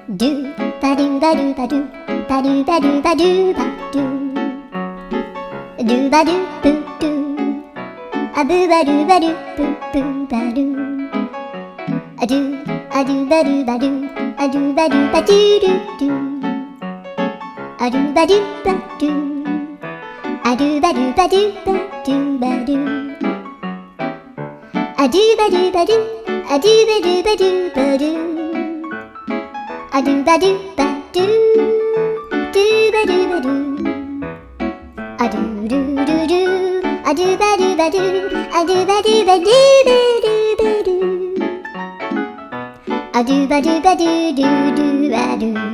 Do ba do ba do ba do ba do ba do ba do ba do do ba do boo do a boo ba do ba do boo boo ba do a do ba do ba do a do ba do ba do do do a do ba do ba do a do ba do ba do ba do ba do a do ba do ba do a do ba do ba do ba do a do ba do ba do do ba do ba do a do do do do a do ba do ba do a do ba do ba do ba do ba do a do ba do ba do do do ba do